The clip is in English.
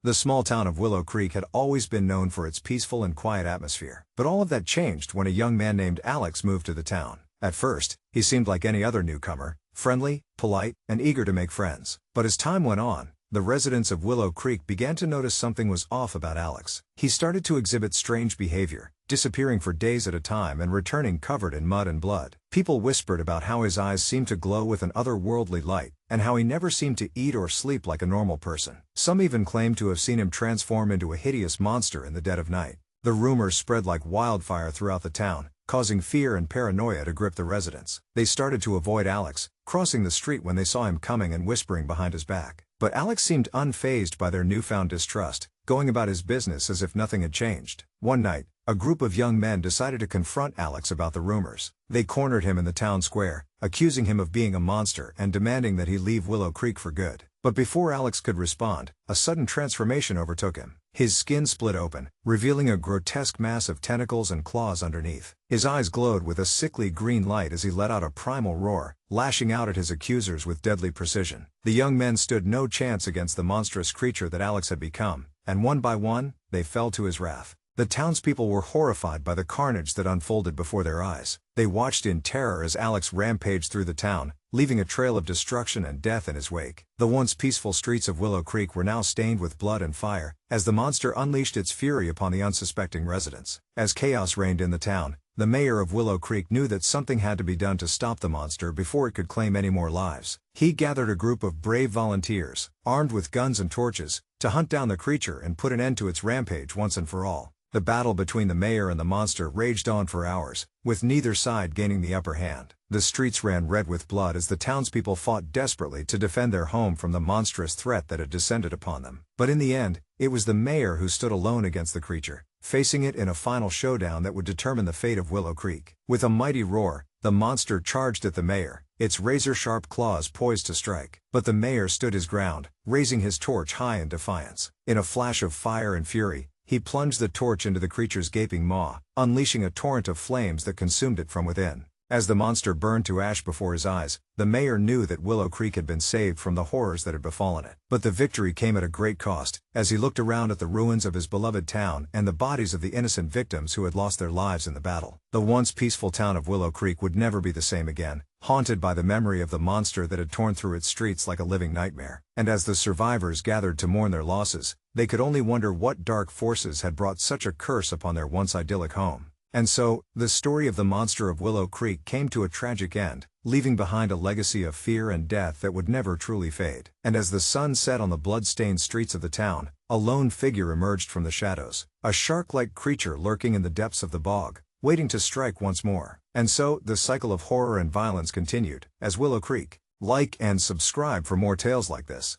The small town of Willow Creek had always been known for its peaceful and quiet atmosphere. But all of that changed when a young man named Alex moved to the town. At first, he seemed like any other newcomer, friendly, polite, and eager to make friends. But as time went on, the residents of Willow Creek began to notice something was off about Alex. He started to exhibit strange behavior, disappearing for days at a time and returning covered in mud and blood. People whispered about how his eyes seemed to glow with an otherworldly light, and how he never seemed to eat or sleep like a normal person. Some even claimed to have seen him transform into a hideous monster in the dead of night. The rumors spread like wildfire throughout the town, causing fear and paranoia to grip the residents. They started to avoid Alex, crossing the street when they saw him coming and whispering behind his back. But Alex seemed unfazed by their newfound distrust, going about his business as if nothing had changed. One night, a group of young men decided to confront Alex about the rumors. They cornered him in the town square, accusing him of being a monster and demanding that he leave Willow Creek for good. But before Alex could respond, a sudden transformation overtook him. His skin split open, revealing a grotesque mass of tentacles and claws underneath. His eyes glowed with a sickly green light as he let out a primal roar, lashing out at his accusers with deadly precision. The young men stood no chance against the monstrous creature that Alex had become, and one by one, they fell to his wrath. The townspeople were horrified by the carnage that unfolded before their eyes. They watched in terror as Alex rampaged through the town, leaving a trail of destruction and death in his wake. The once peaceful streets of Willow Creek were now stained with blood and fire, as the monster unleashed its fury upon the unsuspecting residents. As chaos reigned in the town, the mayor of Willow Creek knew that something had to be done to stop the monster before it could claim any more lives. He gathered a group of brave volunteers, armed with guns and torches, to hunt down the creature and put an end to its rampage once and for all. The battle between the mayor and the monster raged on for hours, with neither side gaining the upper hand. The streets ran red with blood as the townspeople fought desperately to defend their home from the monstrous threat that had descended upon them. But in the end, it was the mayor who stood alone against the creature, facing it in a final showdown that would determine the fate of Willow Creek. With a mighty roar, the monster charged at the mayor, its razor-sharp claws poised to strike. But the mayor stood his ground, raising his torch high in defiance. In a flash of fire and fury, he plunged the torch into the creature's gaping maw, unleashing a torrent of flames that consumed it from within. As the monster burned to ash before his eyes, the mayor knew that Willow Creek had been saved from the horrors that had befallen it. But the victory came at a great cost, as he looked around at the ruins of his beloved town and the bodies of the innocent victims who had lost their lives in the battle. The once peaceful town of Willow Creek would never be the same again, haunted by the memory of the monster that had torn through its streets like a living nightmare. And as the survivors gathered to mourn their losses, they could only wonder what dark forces had brought such a curse upon their once idyllic home. And so, the story of the monster of Willow Creek came to a tragic end, leaving behind a legacy of fear and death that would never truly fade. And as the sun set on the blood-stained streets of the town, a lone figure emerged from the shadows, a shark-like creature lurking in the depths of the bog, waiting to strike once more. And so, the cycle of horror and violence continued, as Willow Creek. Like and subscribe for more tales like this.